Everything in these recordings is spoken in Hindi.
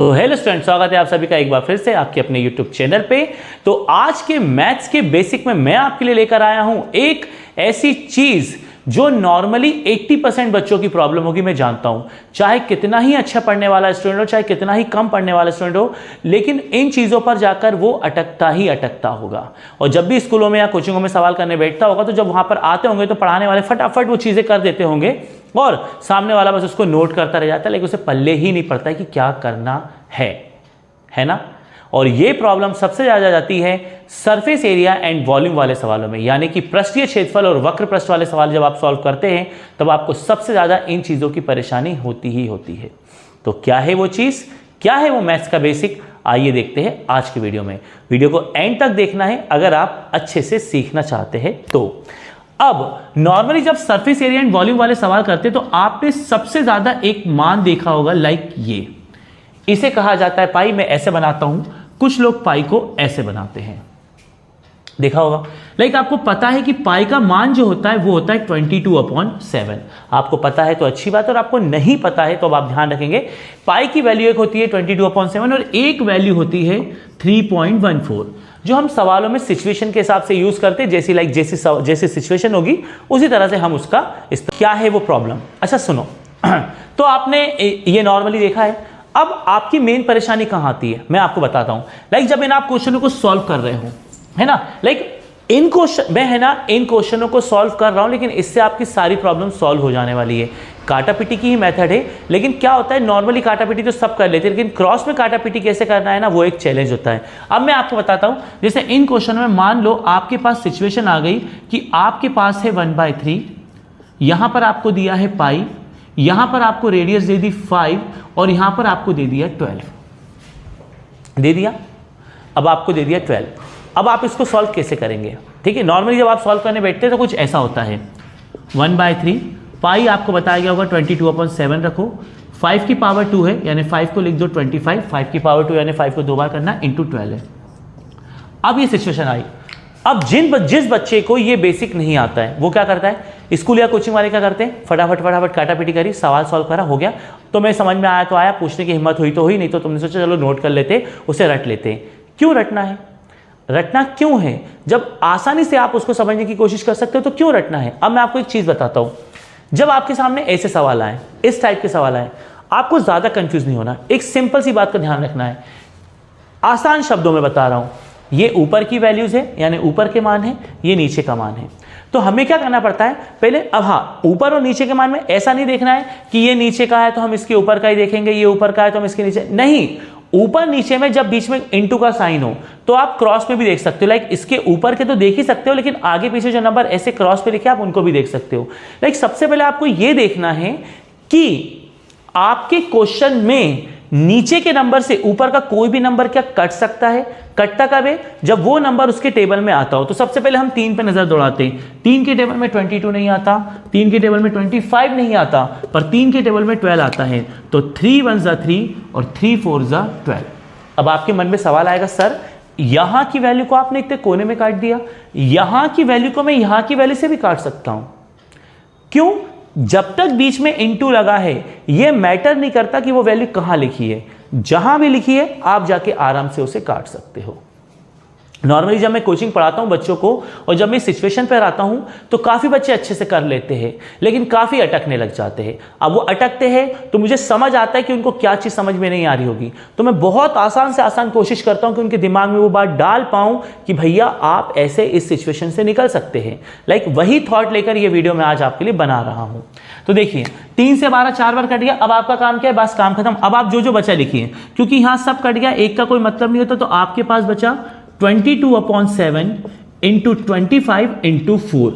तो हेलो स्टूडेंट, स्वागत है आप सभी का एक बार फिर से आपके अपने YouTube चैनल पे। तो आज के मैथ्स के बेसिक में मैं आपके लिए लेकर आया हूं एक ऐसी चीज जो नॉर्मली 80% बच्चों की प्रॉब्लम होगी। मैं जानता हूं, चाहे कितना ही अच्छा पढ़ने वाला स्टूडेंट हो, चाहे कितना ही कम पढ़ने वाला स्टूडेंट हो, लेकिन इन चीजों पर जाकर वो अटकता ही अटकता होगा। और जब भी स्कूलों में या कोचिंगों में सवाल करने बैठता होगा तो जब वहां पर आते होंगे तो पढ़ाने वाले फटाफट वो चीजें कर देते होंगे और सामने वाला बस उसको नोट करता रह जाता है, लेकिन उसे पल्ले ही नहीं पड़ता है कि क्या करना है ना। और ये प्रॉब्लम सबसे ज्यादा जाती है सरफेस एरिया एंड वॉल्यूम वाले सवालों में, यानी कि पृष्ठीय क्षेत्रफल और वक्र पृष्ठ वाले सवाल जब आप सॉल्व करते हैं तब आपको सबसे ज्यादा इन चीजों की परेशानी होती ही होती है। तो क्या है वो चीज, क्या है वो मैथ्स का बेसिक, आइए देखते हैं आज की वीडियो में। वीडियो को एंड तक देखना है अगर आप अच्छे से सीखना चाहते हैं तो। अब नॉर्मली जब सरफेस एरिया एंड वॉल्यूम वाले सवाल करते हैं तो आपने सबसे ज्यादा एक मान देखा होगा, लाइक ये, इसे कहा जाता है पाई। मैं ऐसे बनाता हूं, कुछ लोग पाई को ऐसे बनाते हैं, देखा होगा। लाइक आपको पता है कि पाई का मान जो होता है वो होता है 22/7। आपको पता है तो अच्छी बात है, और आपको नहीं पता है तो अब आप ध्यान रखेंगे। पाई की वैल्यू एक होती है 22/7 और एक वैल्यू होती है 3.14, जो हम सवालों में सिचुएशन के हिसाब से यूज करते हैं। जैसी सिचुएशन होगी उसी तरह से हम उसका क्या है वो प्रॉब्लम। अच्छा सुनो, तो आपने ये नॉर्मली देखा है। अब आपकी मेन परेशानी कहां आती है मैं आपको बताता हूं। लाइक जब इन आप क्वेश्चनों को सॉल्व कर रहे हो, है ना, लाइक इन क्वेश्चनों को सॉल्व कर रहा हूं, लेकिन इससे आपकी सारी प्रॉब्लम सॉल्व हो जाने वाली है। काटापीटी की ही मेथड है, लेकिन क्या होता है, नॉर्मली काटापीटी तो सब कर लेते हैं, लेकिन क्रॉस में काटापीटी कैसे करना है ना, वो एक चैलेंज होता है। अब मैं आपको बताता हूं। जैसे इन क्वेश्चन में मान लो आपके पास सिचुएशन आ गई कि आपके पास है 1/3, यहां पर आपको दिया है पाई, यहां पर आपको रेडियस दे दी 5 और यहां पर आपको दे दिया 12, दे दिया। अब आपको दे दिया 12। अब आप इसको सॉल्व कैसे करेंगे, ठीक है। नॉर्मली जब आप सॉल्व करने बैठते हैं तो कुछ ऐसा होता है, 1/3 पाई आपको बताया गया होगा 22/7 रखो, 5 की पावर 2 है यानी 5 को लिख दो 25, 5 की पावर 2 यानी 5 को 2 बार करना इंटू 12 है। अब ये सिचुएशन आई। अब जिस बच्चे को ये बेसिक नहीं आता है वो क्या करता है, स्कूल या कोचिंग वाले क्या करते हैं, फटाफट काटापीटी करी, सवाल सॉल्व करा, हो गया, तो मैं समझ में आया तो आया, पूछने की हिम्मत हुई तो हुई, नहीं तो तुमने सोचा चलो नोट कर लेते, उसे रट लेते। क्यों रटना है, रटना क्यों है? जब आसानी से आप उसको समझने की कोशिश कर सकते हो तो क्यों रटना है। अब मैं आपको एक चीज बताता हूं, जब आपके सामने ऐसे सवाल आए, इस टाइप के सवाल आए, आपको ज्यादा कंफ्यूज नहीं होना। एक सिंपल सी बात का ध्यान रखना है, आसान शब्दों में बता रहा हूं। ये ऊपर की वैल्यूज है यानी ऊपर के मान है, ये नीचे का मान है। तो हमें क्या करना पड़ता है पहले, अब हाँ, ऊपर और नीचे के मान में ऐसा नहीं देखना है कि ये नीचे का है तो हम इसके ऊपर का ही देखेंगे, ये ऊपर का है तो हम इसके नीचे नहीं। ऊपर नीचे में जब बीच में इंटू का साइन हो तो आप क्रॉस में भी देख सकते हो। लाइक इसके ऊपर के तो देख ही सकते हो, लेकिन आगे पीछे जो नंबर ऐसे क्रॉस पे लिखे आप उनको भी देख सकते हो। लाइक सबसे पहले आपको यह देखना है कि आपके क्वेश्चन में नीचे के नंबर से ऊपर का कोई भी नंबर क्या कट सकता है। कटता कब है, जब वो नंबर उसके टेबल में आता हो। तो सबसे पहले हम 3 पे नजर दौड़ाते हैं। 3 के टेबल में 22 नहीं आता, 3 के टेबल में 25 नहीं आता, पर 3 के टेबल में 12 आता है। तो 3 1 ज़ा 3 और 3 4 ज़ा 12। अब आपके मन में सवाल आएगा, सर यहां की वैल्यू को आपने इतने कोने में काट दिया, यहां की वैल्यू को मैं यहां की वैल्यू से भी काट सकता हूं। क्यों? जब तक बीच में इंटू लगा है यह मैटर नहीं करता कि वो वैल्यू कहां लिखी है, जहां भी लिखी है आप जाके आराम से उसे काट सकते हो। नॉर्मली जब मैं कोचिंग पढ़ाता हूं बच्चों को और जब मैं सिचुएशन पर आता हूं तो काफी बच्चे अच्छे से कर लेते हैं, लेकिन काफी अटकने लग जाते हैं। अब वो अटकते हैं तो मुझे समझ आता है कि उनको क्या चीज समझ में नहीं आ रही होगी, तो मैं बहुत आसान से आसान कोशिश करता हूं कि उनके दिमाग में वो बात डाल पाऊं कि भैया आप ऐसे इस सिचुएशन से निकल सकते हैं। लाइक वही थॉट लेकर ये वीडियो मैं आज आपके लिए बना रहा हूं। तो देखिए 3 से 12 4 बार कट गया। अब आपका काम क्या है, बस काम खत्म। अब आप जो बचा लिखिए, क्योंकि यहां सब कट गया, एक का कोई मतलब नहीं होता। तो आपके पास बचा 22/7 इंटू 25 इंटू 4।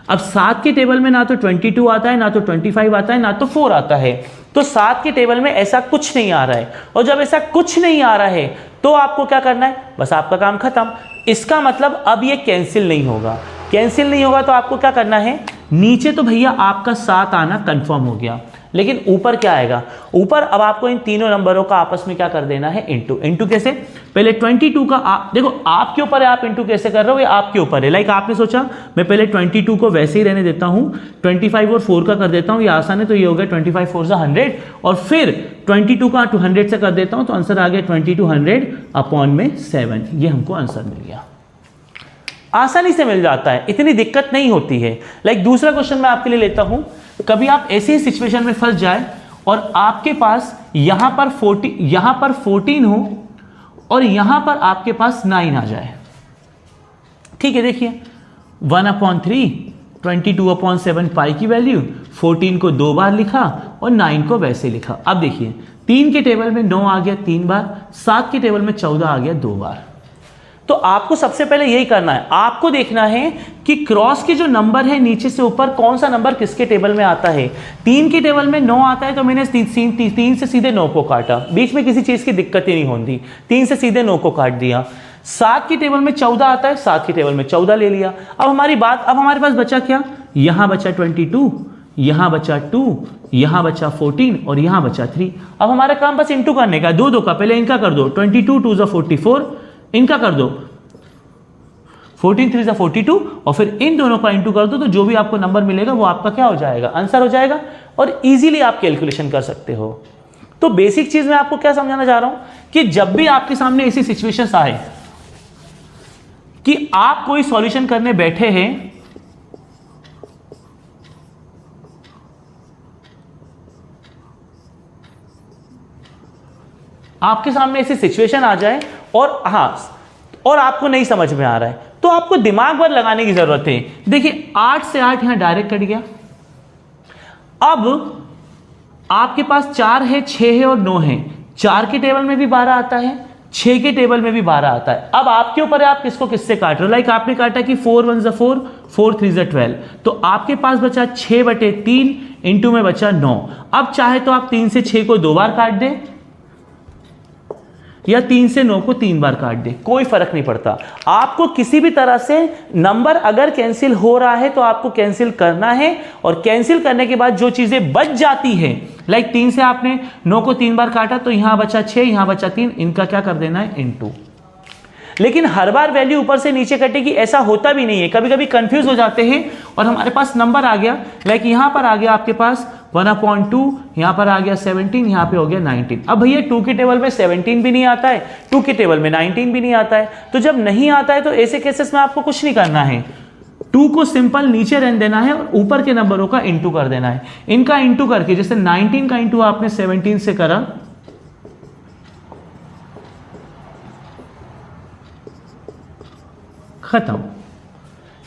अब 7 के टेबल में ना तो 22 आता है, ना तो 25 आता है, ना तो 4 आता है। तो 7 के टेबल में ऐसा कुछ नहीं आ रहा है, और जब ऐसा कुछ नहीं आ रहा है तो आपको क्या करना है, बस आपका काम खत्म। इसका मतलब अब ये कैंसिल नहीं होगा। कैंसिल नहीं होगा तो आपको क्या करना है, नीचे तो भैया आपका 7 आना कंफर्म हो गया, लेकिन ऊपर क्या आएगा, ऊपर अब आपको इन तीनों नंबरों का आपस में क्या कर देना है, इंटू। इंटू कैसे, पहले 22 का देखो आपके ऊपर है, आप इंटू कैसे कर रहे हो ये आपके ऊपर है। लाइक आपने सोचा मैं पहले 22 को वैसे ही रहने देता हूं, 25 और 4 का कर देता हूं, ये आसान है, तो ये हो गया 25 4 100 और फिर 22 का 200 से कर देता हूं, तो आंसर आ गया 2200 अपॉन में 7। ये हमको आंसर मिल गया, आसानी से मिल जाता है, इतनी दिक्कत नहीं होती है। लाइक दूसरा क्वेश्चन मैं आपके लिए लेता हूं, कभी आप ऐसे ही सिचुएशन में फंस जाए और आपके पास यहां पर 14 हो और यहां पर आपके पास 9 आ जाए। ठीक है, देखिए 1/3 22/7 पाई की वैल्यू, 14 को 2 बार लिखा और 9 को वैसे लिखा। अब देखिए 3 के टेबल में 9 आ गया 3 बार, 7 के टेबल में 14 आ गया 2 बार। तो आपको सबसे पहले यही करना है, आपको देखना है कि क्रॉस के जो नंबर है नीचे से ऊपर कौन सा नंबर किसके टेबल में आता है। 3 के टेबल में 9 आता है तो मैंने 3 से सीधे 9 को काटा, बीच में किसी चीज की दिक्कत ही नहीं होती, 3 से सीधे 9 को काट दिया। 7 के टेबल में 14 आता है, 7 के टेबल में 14 ले लिया। अब हमारे पास बचा क्या, यहां बचा 22, यहां बचा 2, यहां बचा 14 और यहां बचा 3। अब हमारा काम बस इंटू करने का, दो का पहले इनका कर दो, 22 2 = 44, इनका कर दो 14 3 = 42 और फिर इन दोनों का इंटू कर दो, तो जो भी आपको नंबर मिलेगा वो आपका क्या हो जाएगा, आंसर हो जाएगा। और इजीली आप कैलकुलेशन कर सकते हो। तो बेसिक चीज मैं आपको क्या समझाना चाह रहा हूं कि जब भी आपके सामने ऐसी सिचुएशंस आए कि आप कोई सॉल्यूशन करने बैठे हैं, आपके सामने ऐसी सिचुएशन आ जाए और आपको नहीं समझ में आ रहा है, तो आपको दिमाग भर लगाने की जरूरत है। देखिए 8 से 8 यहां डायरेक्ट कट गया। अब आपके पास 4 है, 6 है और 9 है। 4 के टेबल में भी 12 आता है, 6 के टेबल में भी 12 आता है। अब आपके ऊपर है आप किसको किससे काट रहे हो। लाइक आपने काटा कि 4 1 = 4, 4 3 = 12, तो आपके पास बचा 6/3 इंटू में बचा 9। अब चाहे तो आप 3 से 6 को 2 बार काट दें या 3 से 9 को 3 बार काट दे, कोई फर्क नहीं पड़ता। आपको किसी भी तरह से नंबर अगर कैंसिल हो रहा है तो आपको कैंसिल करना है, और कैंसिल करने के बाद जो चीजें बच जाती है, लाइक 3 से आपने 9 को 3 बार काटा तो यहां बचा 6, यहां बचा 3, इनका क्या कर देना है, इंटू। लेकिन हर बार वैल्यू ऊपर से नीचे कटेगी ऐसा होता भी नहीं है, कभी कभी कंफ्यूज हो जाते हैं और हमारे पास नंबर आ गया, लाइक यहां पर आ गया आपके पास 1/2, यहां पर आ गया 17, यहां पे हो गया 19। अब भैया 2 के टेबल में 17 भी नहीं आता है, 2 के टेबल में 19 भी नहीं आता है, तो जब नहीं आता है तो ऐसे केसेस में आपको कुछ नहीं करना है, 2 को सिंपल नीचे रहने देना है और ऊपर के नंबरों का इंटू कर देना है। इनका इंटू करके, जैसे 19 का इंटू आपने 17 से करा, खत्म।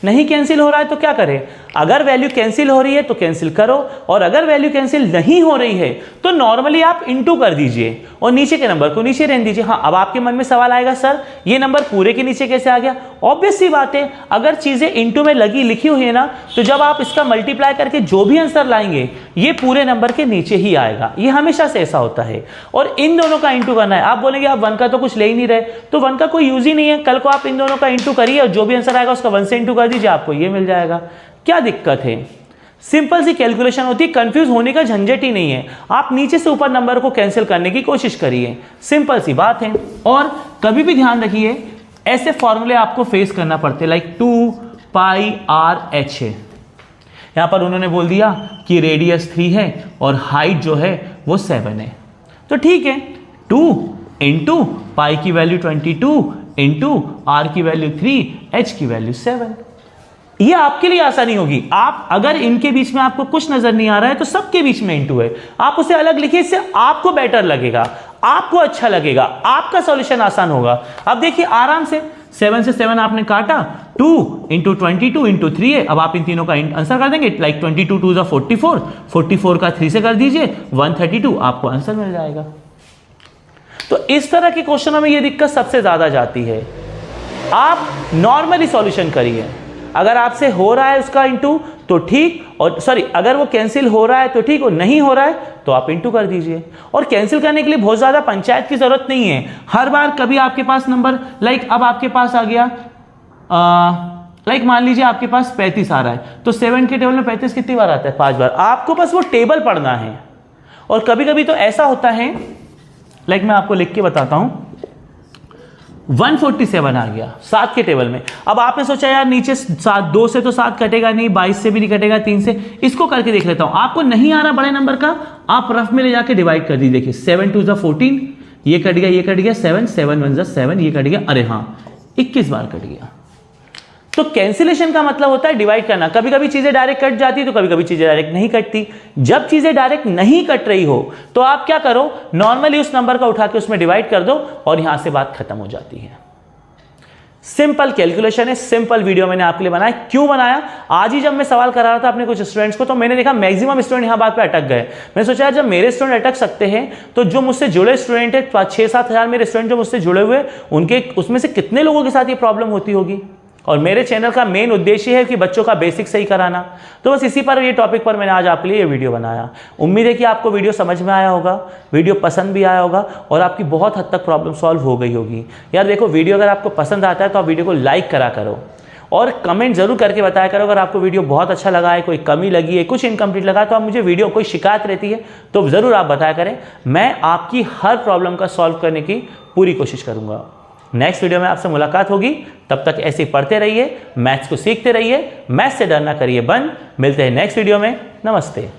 नहीं कैंसिल हो रहा है तो क्या करें, अगर वैल्यू कैंसिल हो रही है तो कैंसिल करो, और अगर वैल्यू कैंसिल नहीं हो रही है तो नॉर्मली आप इंटू कर दीजिए और नीचे के नंबर को नीचे रहने दीजिए। हाँ, अब आपके मन में सवाल आएगा, सर ये नंबर पूरे के नीचे कैसे आ गया। ऑब्वियस सी बात है, अगर चीजें इंटू में लिखी हुई है ना, तो जब आप इसका मल्टीप्लाई करके जो भी आंसर लाएंगे ये पूरे नंबर के नीचे ही आएगा, ये हमेशा से ऐसा होता है। और इन दोनों का इंटू करना है। आप बोलेंगे आप 1 का तो कुछ ले ही नहीं रहे, तो 1 का कोई यूज ही नहीं है। कल को आप इन दोनों का इंटू करिए और जो भी आंसर आएगा उसका 1 से इंटू कर दीजिए, आपको ये मिल जाएगा। क्या दिक्कत है, सिंपल सी कैलकुलेशन होती है, कंफ्यूज होने का झंझट ही नहीं है। आप नीचे से ऊपर नंबर को कैंसिल करने की कोशिश करिए, सिंपल सी बात है। और कभी भी ध्यान रखिए ऐसे फॉर्मूले आपको फेस करना पड़ते हैं, लाइक 2πr/h है। यहां पर उन्होंने बोल दिया कि रेडियस 3 है और हाइट जो है वो 7 है, तो ठीक है, 2 इंटू पाई की वैल्यू 22 इंटू आर की वैल्यू 3, h की वैल्यू 7। ये आपके लिए आसानी होगी। आप अगर इनके बीच में आपको कुछ नजर नहीं आ रहा है तो सबके बीच में इंटू है, आप उसे अलग लिखिए, इससे आपको बेटर लगेगा, आपको अच्छा लगेगा, आपका सॉल्यूशन आसान होगा। अब देखिए आराम से 7 से 7 आपने काटा, 2 इंटू 22 इंटू 3 है। अब आप इन तीनों का आंसर कर देंगे, लाइक 22 2 = 44, 44 का 3 से कर दीजिए 132, आपको आंसर मिल जाएगा। तो इस तरह के क्वेश्चनों में ये दिक्कत सबसे ज्यादा जाती है। आप नॉर्मली सॉल्यूशन करिए, अगर आपसे हो रहा है उसका इंटू तो ठीक, और सॉरी अगर वो कैंसिल हो रहा है तो ठीक, और नहीं हो रहा है तो आप इंटू कर दीजिए। और कैंसिल करने के लिए बहुत ज्यादा पंचायत की जरूरत नहीं है। हर बार कभी आपके पास नंबर, लाइक अब आपके पास आ गया, लाइक मान लीजिए आपके पास 35 आ रहा है, तो 7 के टेबल में 35 कितनी बार आता है, 5 बार। आपको बस वो टेबल पढ़ना है, और कभी कभी तो ऐसा होता है, लाइक मैं आपको लिख के बताता हूं, 147 आ गया 7 के टेबल में। अब आपने सोचा यार नीचे 7, 2 से तो 7 कटेगा नहीं, 22 से भी नहीं कटेगा, 3 से, इसको करके देख लेता हूं। आपको नहीं आ रहा बड़े नंबर का, आप रफ में ले जाके डिवाइड कर दीजिए। देखिए 7 2 14, ये कट गया, ये कट गया, 7 7 1 7, ये कट गया, अरे हाँ 21 बार कट गया। तो कैंसिलेशन का मतलब होता है डिवाइड करना। कभी कभी चीजें डायरेक्ट कट जाती तो कभी कभी चीजें डायरेक्ट नहीं कटती। जब चीजें डायरेक्ट नहीं कट रही हो तो आप क्या करो, नॉर्मली उस नंबर का उठा के उसमें डिवाइड कर दो और यहां से बात खत्म हो जाती है। सिंपल कैलकुलेशन है, सिंपल वीडियो मैंने आपके लिए बनाया। क्यों बनाया, आज ही जब मैं सवाल करा रहा था अपने कुछ स्टूडेंट्स को तो मैंने देखा मैक्सिमम स्टूडेंट यहां बात पे अटक गए। मैंने सोचा यार जब मेरे स्टूडेंट अटक सकते हैं तो जो मुझसे जुड़े स्टूडेंट है, 6-7 हजार मेरे स्टूडेंट जो मुझसे जुड़े हुए, उनके उसमें से कितने लोगों के साथ ये प्रॉब्लम होती होगी। और मेरे चैनल का मेन उद्देश्य है कि बच्चों का बेसिक सही कराना। तो बस इसी पर, ये टॉपिक पर मैंने आज आपके लिए ये वीडियो बनाया। उम्मीद है कि आपको वीडियो समझ में आया होगा, वीडियो पसंद भी आया होगा और आपकी बहुत हद तक प्रॉब्लम सॉल्व हो गई होगी। यार देखो, वीडियो अगर आपको पसंद आता है तो आप वीडियो को लाइक करा करो और कमेंट जरूर करके बताया करो। अगर आपको वीडियो बहुत अच्छा लगा है, कोई कमी लगी है, कुछ इनकम्प्लीट लगा तो आप मुझे वीडियो, कोई शिकायत रहती है तो जरूर आप बताया करें। मैं आपकी हर प्रॉब्लम का सॉल्व करने की पूरी कोशिश करूंगा। नेक्स्ट वीडियो में आपसे मुलाकात होगी, तब तक ऐसे पढ़ते रहिए, मैथ्स को सीखते रहिए, मैथ्स से डरना करिए बंद। मिलते हैं नेक्स्ट वीडियो में, नमस्ते।